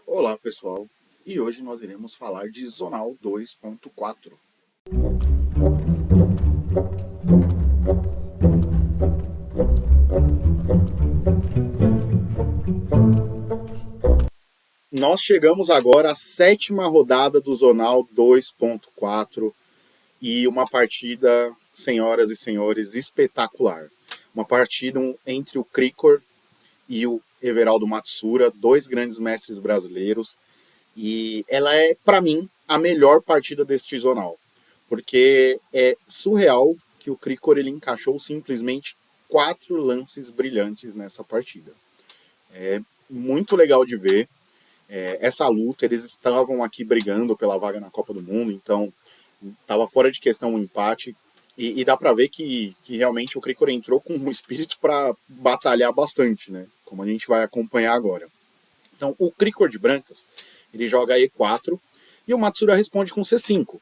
Olá pessoal, e hoje nós iremos falar de Zonal 2.4. Nós chegamos agora à sétima rodada do Zonal 2.4 e uma partida, senhoras e senhores, espetacular. Uma partida entre o Cricor e o Everaldo Matsura, dois grandes mestres brasileiros, e ela é, para mim, a melhor partida deste Zonal, porque é surreal que o Cricor ele encaixou simplesmente 4 lances brilhantes nessa partida. É muito legal de ver essa luta. Eles estavam aqui brigando pela vaga na Copa do Mundo, então estava fora de questão um empate. E dá para ver que realmente o Cricor entrou com um espírito para batalhar bastante, né? Como a gente vai acompanhar agora. Então, o Cricor de Brancas, ele joga E4 e o Matsura responde com C5.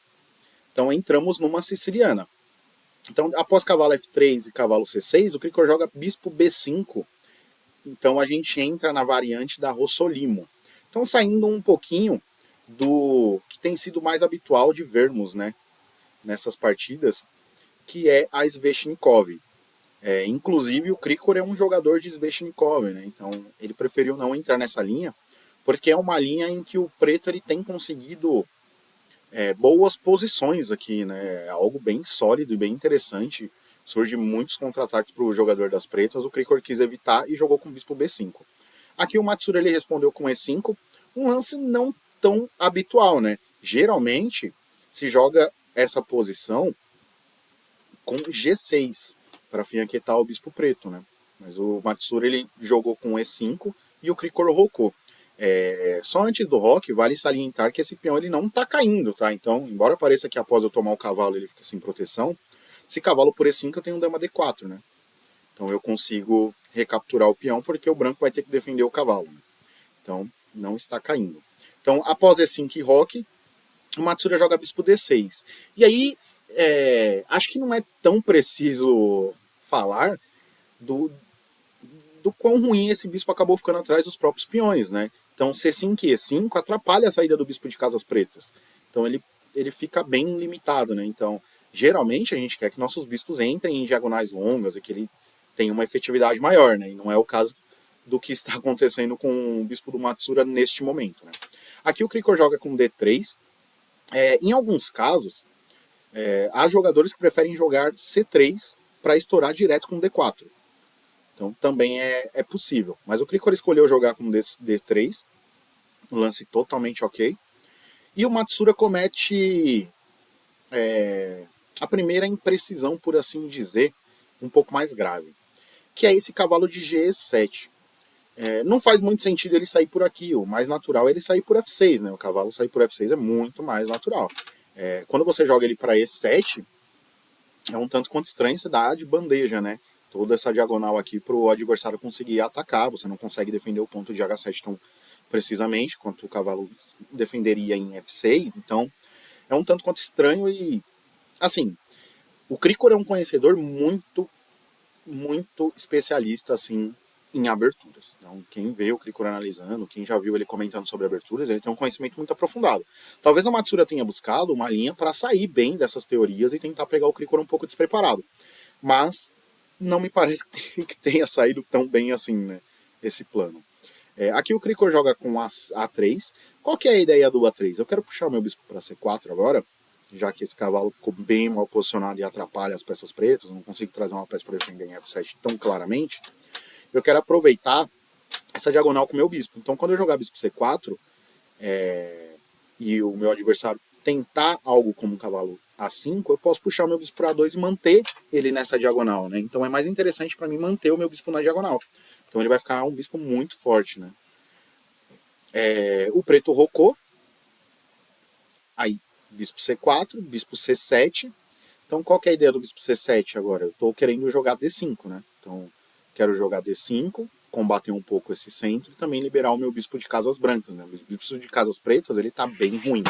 Então, entramos numa siciliana. Então, após cavalo F3 e cavalo C6, o Cricor joga bispo B5. Então, a gente entra na variante da Rossolimo. Então, saindo um pouquinho do que tem sido mais habitual de vermos, né, nessas partidas, que é a Sveshnikov. Inclusive, o Cricor é um jogador de Sveshnikov, né? Então, ele preferiu não entrar nessa linha, porque é uma linha em que o preto ele tem conseguido boas posições aqui, né? É algo bem sólido e bem interessante. Surge muitos contra-ataques para o jogador das pretas. O Cricor quis evitar e jogou com o bispo B5. Aqui o Matsura ele respondeu com E5, um lance não tão habitual, né? Geralmente se joga essa posição com G6 para afianquetar o bispo preto, né? Mas o Matsura ele jogou com E5 e o Cricor rocou. Só antes do rock, vale salientar que esse peão ele não está caindo, tá? Então, embora pareça que após eu tomar o cavalo ele fica sem proteção, se cavalo por E5 eu tenho um dama D4, né? Então eu consigo recapturar o peão porque o branco vai ter que defender o cavalo. Né? Então, não está caindo. Então, após E5 e rock, o Matsura joga bispo D6. E aí, acho que não é tão preciso falar do, do quão ruim esse bispo acabou ficando atrás dos próprios peões, né? Então C5 e E5 atrapalha a saída do bispo de casas pretas. Então ele fica bem limitado, né? Então, geralmente a gente quer que nossos bispos entrem em diagonais longas e que ele tenha uma efetividade maior, né? E não é o caso do que está acontecendo com o bispo do Matsura neste momento, né? Aqui o Cricor joga com D3. Em alguns casos, há jogadores que preferem jogar C3 para estourar direto com D4. Então também é possível. Mas o Cricor escolheu jogar com D3, um lance totalmente ok. E o Matsura comete a primeira imprecisão, por assim dizer, um pouco mais grave, que é esse cavalo de G7. Não faz muito sentido ele sair por aqui, o mais natural é ele sair por F6, né? O cavalo sair por F6 é muito mais natural. Quando você joga ele para E7, é um tanto quanto estranho, você dá de bandeja, né? Toda essa diagonal aqui para o adversário conseguir atacar, você não consegue defender o ponto de H7 tão precisamente quanto o cavalo defenderia em F6, então é um tanto quanto estranho e, assim, o Cricor é um conhecedor muito, muito especialista, assim, em aberturas. Então, quem vê o Cricor analisando, quem já viu ele comentando sobre aberturas, ele tem um conhecimento muito aprofundado. Talvez a Matsura tenha buscado uma linha para sair bem dessas teorias e tentar pegar o Cricor um pouco despreparado. Mas não me parece que tenha saído tão bem assim, né, esse plano. Aqui o Cricor joga com A3. Qual que é a ideia do A3? Eu quero puxar o meu bispo para C4 agora, já que esse cavalo ficou bem mal posicionado e atrapalha as peças pretas, não consigo trazer uma peça para defender em F7 tão claramente. Eu quero aproveitar essa diagonal com o meu bispo. Então, quando eu jogar bispo C4 e o meu adversário tentar algo como um cavalo A5, eu posso puxar o meu bispo para A2 e manter ele nessa diagonal, né? Então é mais interessante para mim manter o meu bispo na diagonal. Então ele vai ficar um bispo muito forte, né? O preto rocou, aí bispo C4, bispo C7. Então qual que é a ideia do bispo C7 agora? Eu estou querendo jogar D5, né? Então quero jogar D5, combater um pouco esse centro e também liberar o meu bispo de casas brancas, né? O bispo de casas pretas ele tá bem ruim.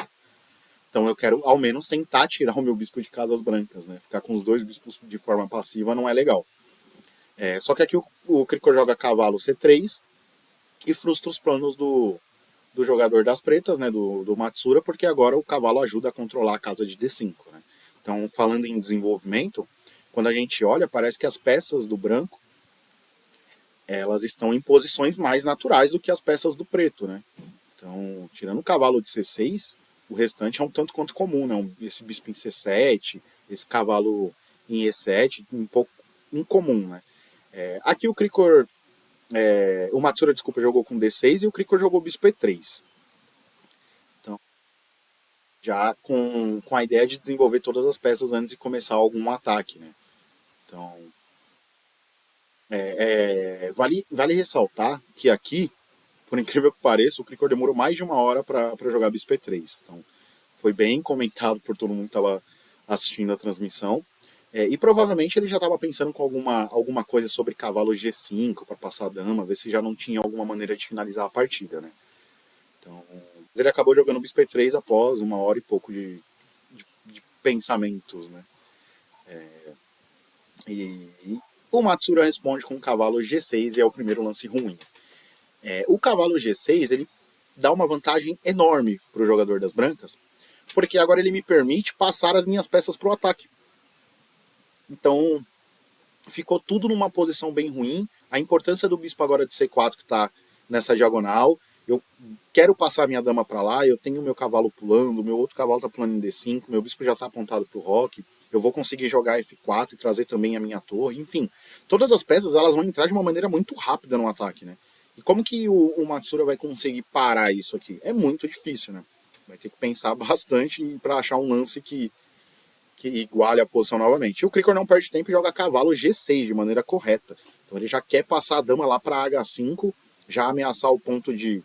Então eu quero ao menos tentar tirar o meu bispo de casas brancas, né? Ficar com os dois bispos de forma passiva não é legal. Só que aqui o Cricor joga cavalo C3 e frustra os planos do do jogador das pretas, né, do Matsura, porque agora o cavalo ajuda a controlar a casa de D5. Né? Então, falando em desenvolvimento, quando a gente olha, parece que as peças do branco elas estão em posições mais naturais do que as peças do preto. Né? Então, tirando o cavalo de C6, o restante é um tanto quanto comum. Né? Esse bispo em C7, esse cavalo em E7, um pouco incomum. Né? Aqui o Krikor, o Matsura, desculpa, jogou com D6 e o Krikor jogou bispo E3. Então, já com a ideia de desenvolver todas as peças antes de começar algum ataque. Né? Então, vale ressaltar que aqui, por incrível que pareça, o Krikor demorou mais de uma hora para jogar bispo E3. Então, foi bem comentado por todo mundo que estava assistindo a transmissão. E provavelmente ele já estava pensando com alguma coisa sobre cavalo G5 para passar a dama, ver se já não tinha alguma maneira de finalizar a partida. Né? Então, mas ele acabou jogando bispo E3 após uma hora e pouco de pensamentos. Né? E o Matsura responde com o cavalo G6 e é o primeiro lance ruim. O cavalo G6 ele dá uma vantagem enorme para o jogador das brancas, porque agora ele me permite passar as minhas peças para o ataque. Então ficou tudo numa posição bem ruim. A importância do bispo agora de C4 que está nessa diagonal. Eu quero passar minha dama para lá, eu tenho meu cavalo pulando, meu outro cavalo está pulando em D5, meu bispo já está apontado para o roque, eu vou conseguir jogar F4 e trazer também a minha torre, enfim. Todas as peças elas vão entrar de uma maneira muito rápida no ataque, né? E como que o Matsura vai conseguir parar isso aqui? É muito difícil, né? Vai ter que pensar bastante para achar um lance que iguale a posição novamente. E o Krikor não perde tempo e joga cavalo G6 de maneira correta. Então ele já quer passar a dama lá para H5, já ameaçar o ponto de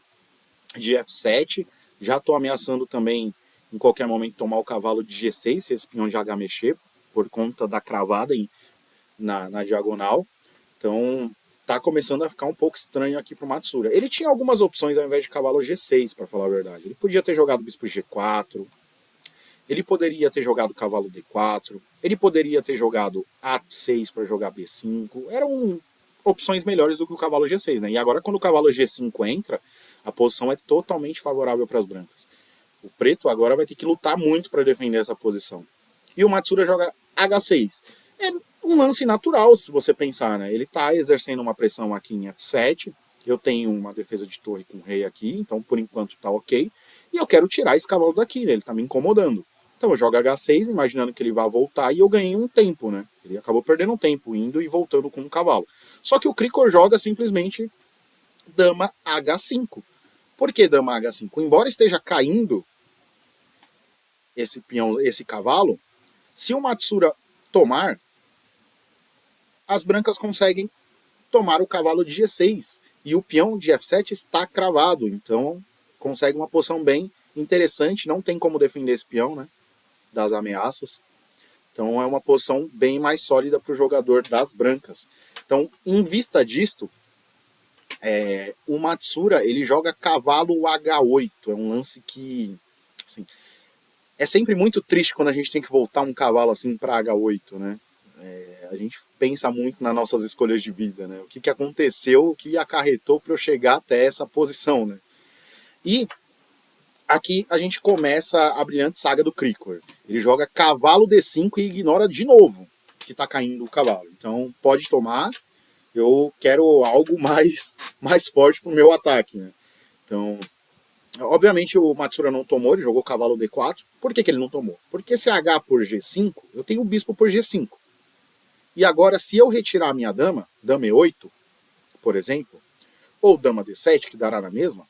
F7, já estou ameaçando também em qualquer momento tomar o cavalo de G6 se esse peão de H mexer, por conta da cravada na diagonal. Então tá começando a ficar um pouco estranho aqui pro Matsura. Ele tinha algumas opções ao invés de cavalo G6, para falar a verdade. Ele podia ter jogado bispo G4, ele poderia ter jogado cavalo D4, ele poderia ter jogado A6 para jogar B5. Eram opções melhores do que o cavalo G6, né? E agora quando o cavalo G5 entra, a posição é totalmente favorável para as brancas. O preto agora vai ter que lutar muito para defender essa posição. E o Matsura joga H6. É um lance natural, se você pensar, né? Ele está exercendo uma pressão aqui em F7. Eu tenho uma defesa de torre com rei aqui, então por enquanto tá ok. E eu quero tirar esse cavalo daqui, né? Ele tá me incomodando. Então eu jogo H6, imaginando que ele vai voltar, e eu ganhei um tempo, né? Ele acabou perdendo um tempo, indo e voltando com um cavalo. Só que o Krikor joga simplesmente dama H5. Por que dama H5? Embora esteja caindo esse peão, esse cavalo, se o Matsura tomar, as brancas conseguem tomar o cavalo de G6 e o peão de F7 está cravado, então consegue uma posição bem interessante, não tem como defender esse peão, né, das ameaças. Então é uma posição bem mais sólida para o jogador das brancas. Então, em vista disto, o Matsura ele joga cavalo H8, é um lance que assim, é sempre muito triste quando a gente tem que voltar um cavalo assim para H8, né? A gente pensa muito nas nossas escolhas de vida, né? O que aconteceu, o que acarretou para eu chegar até essa posição, né? E aqui a gente começa a brilhante saga do Krikor. Ele joga cavalo D5 e ignora de novo que está caindo o cavalo. Então pode tomar, eu quero algo mais forte para o meu ataque, né? Então, obviamente o Matsura não tomou, ele jogou cavalo D4. Por que ele não tomou? Porque se H por G5, eu tenho o bispo por G5. E agora, se eu retirar a minha dama, dama E8, por exemplo, ou dama D7, que dará na mesma,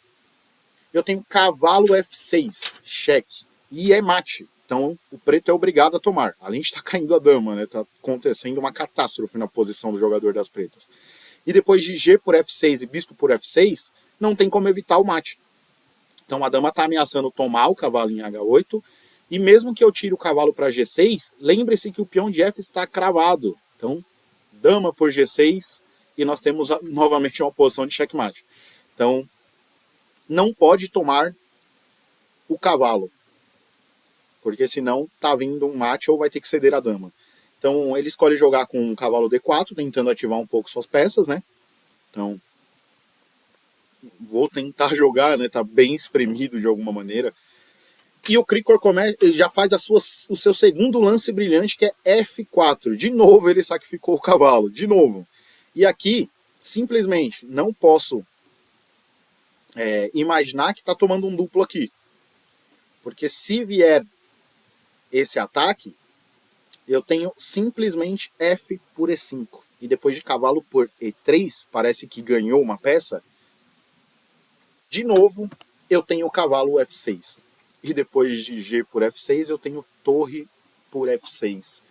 eu tenho cavalo F6, cheque, e é mate. Então o preto é obrigado a tomar. Além de estar caindo a dama, né? Tá acontecendo uma catástrofe na posição do jogador das pretas. E depois de G por F6 e bispo por F6, não tem como evitar o mate. Então a dama está ameaçando tomar o cavalo em H8, e mesmo que eu tire o cavalo para G6, lembre-se que o peão de F está cravado. Então, dama por G6, e nós temos novamente uma posição de checkmate. Então, não pode tomar o cavalo, porque senão tá vindo um mate ou vai ter que ceder a dama. Então ele escolhe jogar com o cavalo D4, tentando ativar um pouco suas peças, né? Então vou tentar jogar, né? Tá bem espremido de alguma maneira. E o Krikor já faz o seu segundo lance brilhante, que é F4. De novo ele sacrificou o cavalo, de novo. E aqui, simplesmente, não posso imaginar que está tomando um duplo aqui. Porque se vier esse ataque, eu tenho simplesmente F por E5. E depois de cavalo por E3, parece que ganhou uma peça. De novo, eu tenho o cavalo F6. E depois de G por F6, eu tenho torre por F6.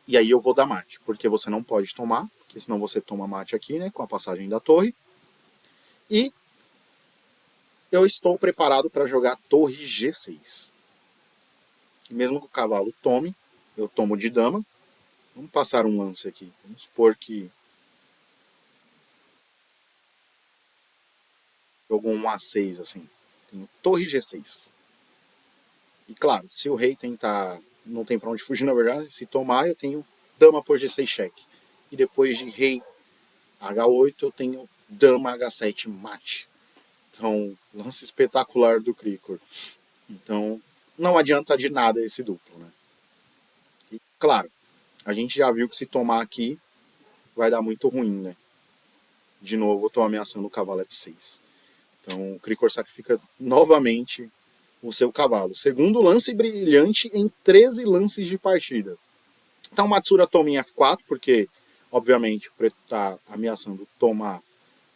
E aí eu vou dar mate, porque você não pode tomar, porque senão você toma mate aqui, né, com a passagem da torre. E eu estou preparado para jogar torre G6. Mesmo que o cavalo tome, eu tomo de dama. Vamos passar um lance aqui. Vamos supor que jogou um A6 assim. Tenho torre G6. E claro, se o rei tentar, não tem para onde fugir na verdade, se tomar eu tenho dama por G6 cheque. E depois de rei H8 eu tenho dama H7 mate. Então, lance espetacular do Krikor. Então, não adianta de nada esse duplo, né? E, claro, a gente já viu que se tomar aqui vai dar muito ruim, né? De novo, eu estou ameaçando o cavalo F6. Então, o Krikor sacrifica novamente o seu cavalo. Segundo lance brilhante em 13 lances de partida. Então, Matsura toma em F4, porque, obviamente, o preto está ameaçando tomar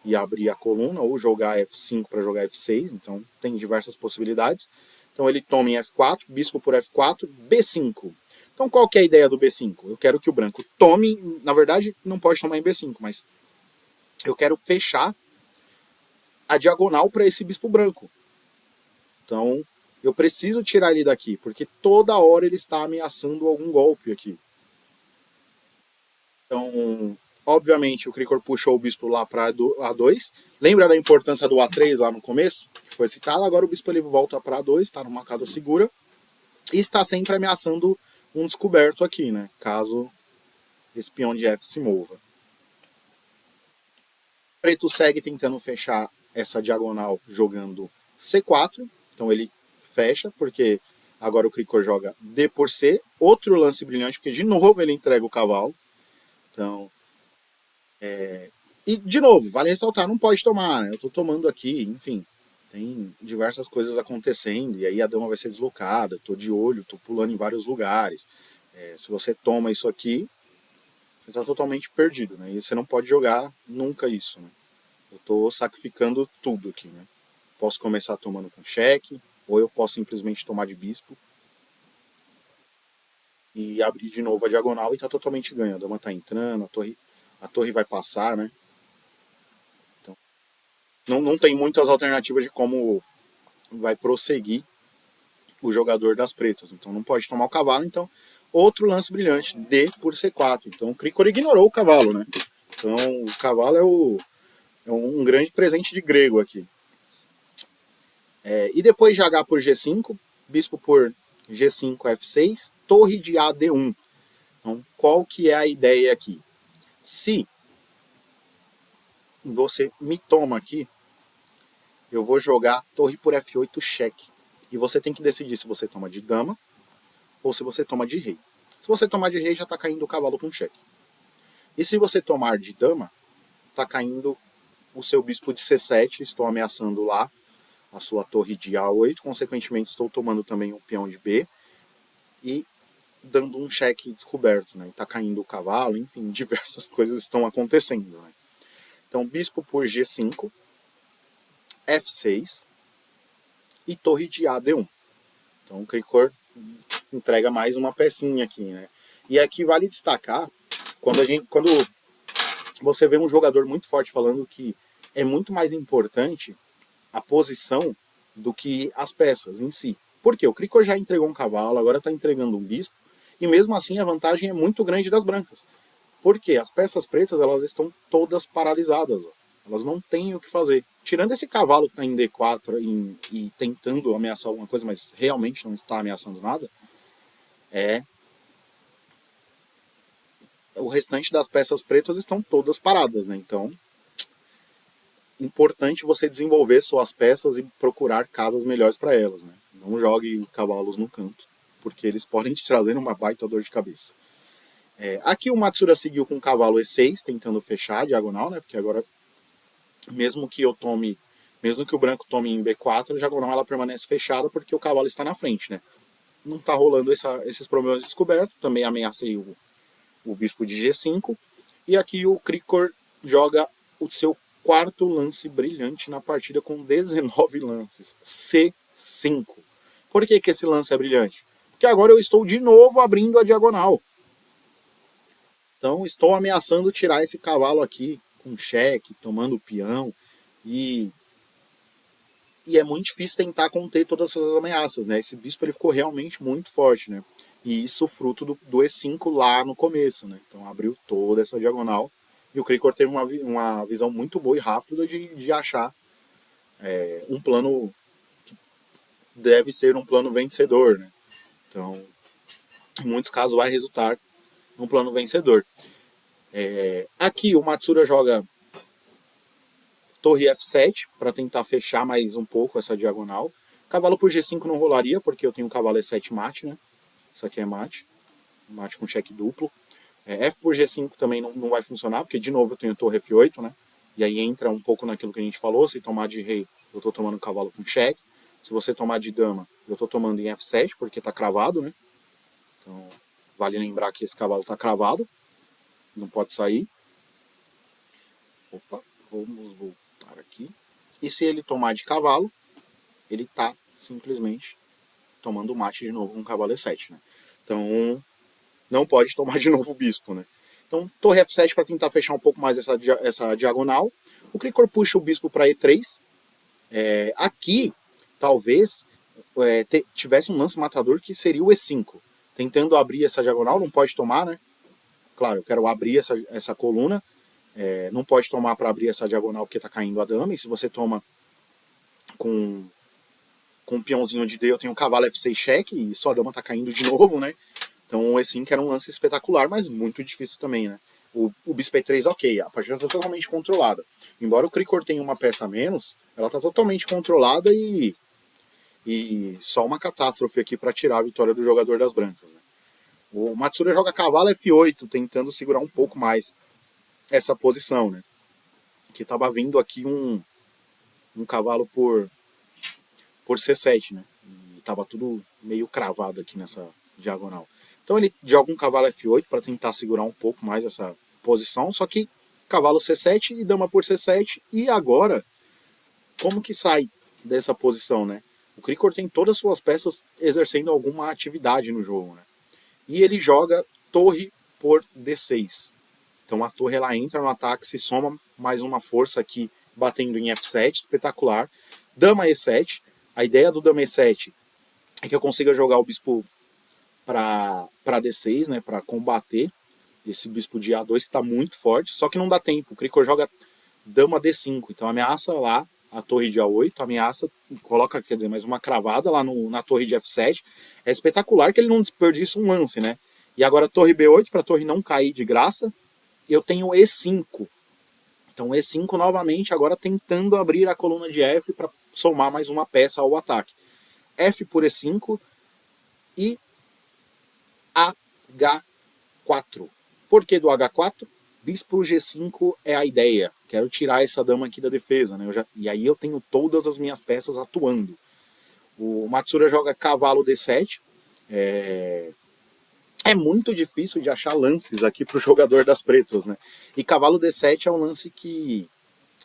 e abrir a coluna, ou jogar F5 para jogar F6, então tem diversas possibilidades. Então ele toma em F4, bispo por F4, B5. Então qual que é a ideia do B5? Eu quero que o branco tome, na verdade não pode tomar em B5, mas eu quero fechar a diagonal para esse bispo branco. Então eu preciso tirar ele daqui, porque toda hora ele está ameaçando algum golpe aqui. Então, obviamente, o Krikor puxou o bispo lá para A2. Lembra da importância do A3 lá no começo? Que foi citado. Agora o bispo ele volta para A2, está numa casa segura. E está sempre ameaçando um descoberto aqui, né? Caso esse peão de F se mova. Preto segue tentando fechar essa diagonal jogando C4. Então ele fecha, porque agora o Krikor joga D por C. Outro lance brilhante, porque de novo ele entrega o cavalo. Então, e, de novo, vale ressaltar, não pode tomar, né? Eu tô tomando aqui, enfim. Tem diversas coisas acontecendo, e aí a dama vai ser deslocada, tô de olho, tô pulando em vários lugares. Se você toma isso aqui, você tá totalmente perdido, né? E você não pode jogar nunca isso, né? Eu tô sacrificando tudo aqui, né? Posso começar tomando com cheque, ou eu posso simplesmente tomar de bispo e abrir de novo a diagonal e tá totalmente ganho. A dama tá entrando, a torre vai passar, né? Não tem muitas alternativas de como vai prosseguir o jogador das pretas. Então não pode tomar o cavalo. Então, outro lance brilhante, D por C4. Então o Krikor ignorou o cavalo, né? Então o cavalo é um grande presente de grego aqui. E depois de H por G5, bispo por G5, F6, torre de A, D1. Então, qual que é a ideia aqui? Se você me toma aqui, eu vou jogar torre por F8 cheque. E você tem que decidir se você toma de dama ou se você toma de rei. Se você tomar de rei, já está caindo o cavalo com cheque. E se você tomar de dama, está caindo o seu bispo de C7, estou ameaçando lá a sua torre de A8, consequentemente estou tomando também o peão de B e dando um cheque descoberto, né? Está caindo o cavalo, enfim, diversas coisas estão acontecendo. Né? Então, bispo por G5, F6 e torre de AD1. Então, o Krikor entrega mais uma pecinha aqui, né? E aqui vale destacar, quando você vê um jogador muito forte falando que é muito mais importante a posição do que as peças em si. Por quê? O Krikor já entregou um cavalo, agora está entregando um bispo, e mesmo assim a vantagem é muito grande das brancas. Por quê? As peças pretas elas estão todas paralisadas. Ó. Elas não têm o que fazer. Tirando esse cavalo que está em D4 e tentando ameaçar alguma coisa, mas realmente não está ameaçando nada, o restante das peças pretas estão todas paradas, né? Então, importante você desenvolver suas peças e procurar casas melhores para elas, né? Não jogue cavalos no canto, porque eles podem te trazer uma baita dor de cabeça. Aqui o Matsura seguiu com o cavalo E6, tentando fechar a diagonal, né? Porque agora, mesmo que o branco tome em B4, a diagonal ela permanece fechada porque o cavalo está na frente, né? Não está rolando esses problemas descobertos. Também ameacei o bispo de G5. E aqui o Krikor joga o seu quarto lance brilhante na partida com 19 lances. C5. Por que esse lance é brilhante? Porque agora eu estou de novo abrindo a diagonal. Então estou ameaçando tirar esse cavalo aqui com cheque, tomando o peão. E é muito difícil tentar conter todas essas ameaças, né? Esse bispo ele ficou realmente muito forte, né? E isso fruto do E5 lá no começo, né? Então abriu toda essa diagonal e o Krikor teve uma visão muito boa e rápida de achar um plano que deve ser um plano vencedor, né? Então, em muitos casos vai resultar num plano vencedor. Aqui o Matsura joga torre F7 para tentar fechar mais um pouco essa diagonal. Cavalo por G5 não rolaria, porque eu tenho cavalo E7 mate, né? Isso aqui é mate. Mate com cheque duplo. F por G5 também não vai funcionar, porque de novo eu tenho torre F8, né? E aí entra um pouco naquilo que a gente falou, se tomar de rei, eu estou tomando cavalo com cheque. Se você tomar de dama, eu estou tomando em F7, porque está cravado, né? Então, vale lembrar que esse cavalo está cravado, não pode sair. Opa, vamos voltar aqui. E se ele tomar de cavalo, ele está simplesmente tomando mate de novo com cavalo E7, né? Então, não pode tomar de novo o bispo, né? Então, torre F7 para tentar fechar um pouco mais essa diagonal. O Krikor puxa o bispo para E3. Aqui, talvez, tivesse um lance matador que seria o E5. Tentando abrir essa diagonal, não pode tomar, né? Claro, eu quero abrir essa coluna. Não pode tomar para abrir essa diagonal porque está caindo a dama. E se você toma com um peãozinho de D, eu tenho um cavalo F6 cheque e só a dama está caindo de novo, né? Então o E5 era um lance espetacular, mas muito difícil também, né? O bispo E3, ok, a partida está totalmente controlada. Embora o Krikor tenha uma peça a menos, ela está totalmente controlada e só uma catástrofe aqui para tirar a vitória do jogador das brancas. Né? O Matsura joga cavalo F8, tentando segurar um pouco mais essa posição, né? Que estava vindo aqui um cavalo por C7, né? E estava tudo meio cravado aqui nessa diagonal. Então ele joga um cavalo F8 para tentar segurar um pouco mais essa posição, só que cavalo C7 e dama por C7, e agora, como que sai dessa posição, né? O Krikor tem todas as suas peças exercendo alguma atividade no jogo, né? E ele joga torre por D6. Então a torre ela entra no ataque, se soma mais uma força aqui, batendo em F7, espetacular. Dama E7, a ideia do dama E7 é que eu consiga jogar o bispo para D6, né, para combater esse bispo de A2 que está muito forte, só que não dá tempo. O Krikor joga dama D5, então ameaça lá a torre de A8, ameaça, coloca, quer dizer, mais uma cravada lá na torre de F7. É espetacular que ele não desperdiça um lance, né? E agora torre B8 para a torre não cair de graça. Eu tenho E5. Então E5 novamente, agora tentando abrir a coluna de F para somar mais uma peça ao ataque. F por E5 e H4. Por que do H4? Bispo G5 é a ideia. Quero tirar essa dama aqui da defesa, né? E aí eu tenho todas as minhas peças atuando. O Matsura joga cavalo D7. É muito difícil de achar lances aqui para o jogador das pretas, né? E cavalo D7 é um lance que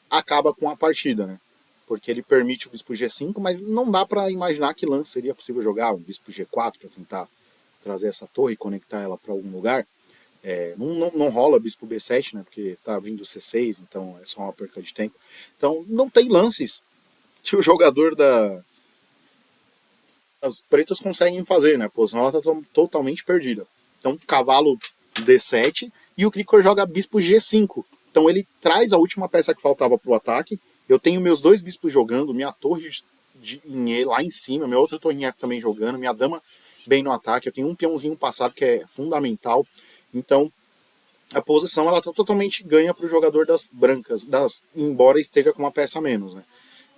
acaba com a partida, né? Porque ele permite o bispo G5, mas não dá para imaginar que lance seria possível jogar um bispo G4 para tentar trazer essa torre e conectar ela para algum lugar. Não rola bispo B7, né? Porque tá vindo C6, então é só uma perca de tempo. Então não tem lances que o jogador das pretas conseguem fazer, né? A posição ela tá totalmente perdida. Então cavalo D7 e o Krikor joga bispo G5. Então ele traz a última peça que faltava pro ataque. Eu tenho meus dois bispos jogando, minha torre em E lá em cima, minha outra torre em F também jogando, minha dama bem no ataque. Eu tenho um peãozinho passado que é fundamental. Então a posição ela tá totalmente ganha para o jogador das brancas, embora esteja com uma peça a menos, né?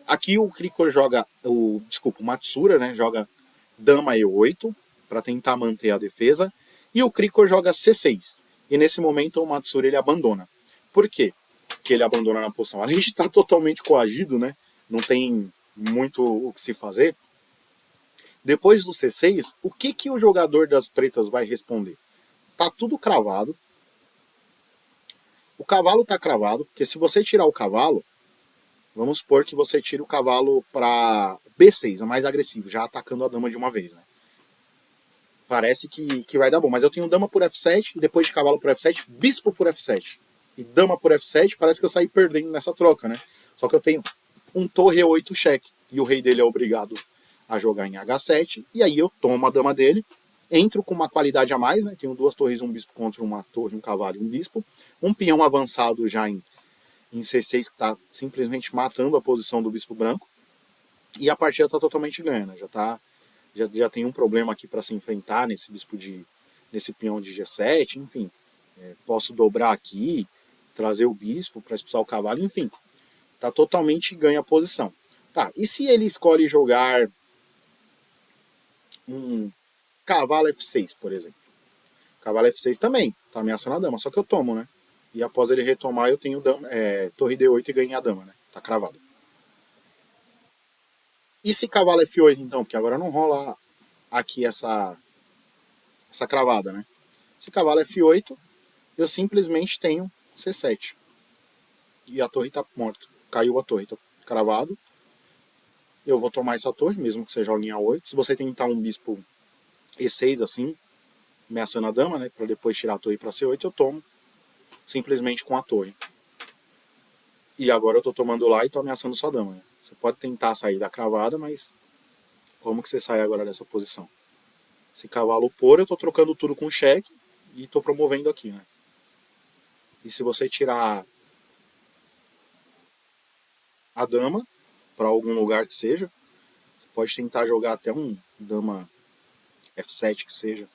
Aqui o Krikor joga, o Matsura, né, joga dama E8 para tentar manter a defesa, e o Krikor joga C6. E nesse momento o Matsura ele abandona. Por quê que ele abandona na posição? Além de estar totalmente coagido, né, não tem muito o que se fazer. Depois do C6, o que o jogador das pretas vai responder? Tá tudo cravado. O cavalo tá cravado, porque se você tirar o cavalo, vamos supor que você tira o cavalo para B6, é mais agressivo, já atacando a dama de uma vez, né? Parece que vai dar bom, mas eu tenho dama por F7, e depois de cavalo por F7, bispo por F7. E dama por F7, parece que eu saí perdendo nessa troca, né? Só que eu tenho um torre E8 cheque, e o rei dele é obrigado a jogar em H7, e aí eu tomo a dama dele, entro com uma qualidade a mais, né? Tenho duas torres, um bispo contra uma torre, um cavalo e um bispo. Um peão avançado já em C6 que está simplesmente matando a posição do bispo branco. E a partida está totalmente ganha, né? Já tem um problema aqui para se enfrentar nesse peão de G7, enfim. Posso dobrar aqui, trazer o bispo para expulsar o cavalo, enfim. Está totalmente ganha a posição. Tá, e se ele escolhe jogar um cavalo F6, por exemplo? Cavalo F6 também, tá ameaçando a dama, só que eu tomo, né? E após ele retomar, eu tenho torre D8 e ganhei a dama, né? Tá cravado. E se cavalo F8, então? Porque agora não rola aqui essa cravada, né? Se cavalo F8, eu simplesmente tenho C7. E a torre tá morta. Caiu a torre, tá cravado. Eu vou tomar essa torre, mesmo que você jogue em A8. Se você tentar um bispo E6 assim, ameaçando a dama, né? Pra depois tirar a torre pra C8, eu tomo simplesmente com a torre. E agora eu tô tomando lá e tô ameaçando sua dama, né? Você pode tentar sair da cravada, mas como que você sai agora dessa posição? Se cavalo por, eu tô trocando tudo com cheque e tô promovendo aqui, né? E se você tirar a dama para algum lugar que seja, você pode tentar jogar até um dama F7 que seja.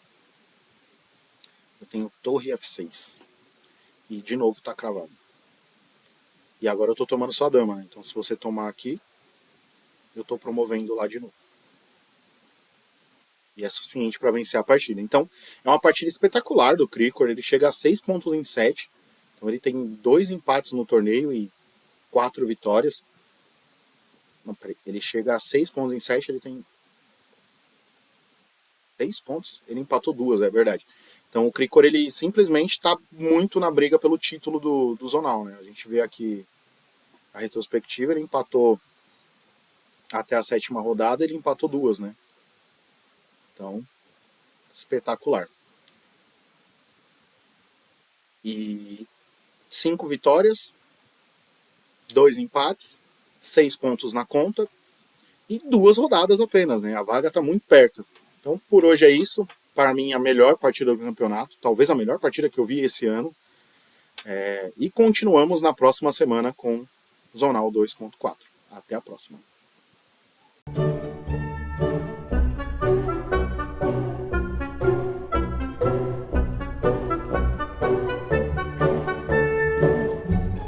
Eu tenho torre F6. E de novo tá cravado. E agora eu tô tomando sua dama, né? Então se você tomar aqui, eu tô promovendo lá de novo. E é suficiente para vencer a partida. Então, é uma partida espetacular do Krikor. Ele chega a 6 pontos em 7. Então, ele tem 2 empates no torneio e 4 vitórias. Não, peraí. Ele chega a 6 pontos em 7. Ele tem 6 pontos. Ele empatou 2, é verdade. Então, o Krikor ele simplesmente está muito na briga pelo título do Zonal. Né? A gente vê aqui a retrospectiva. Ele empatou até a 7ª rodada. Ele empatou 2, né? Então, espetacular. E 5 vitórias, 2 empates, 6 pontos na conta e 2 rodadas apenas, né? A vaga está muito perto. Então, por hoje é isso. Para mim, a melhor partida do campeonato, talvez a melhor partida que eu vi esse ano. E continuamos na próxima semana com Zonal 2.4. Até a próxima.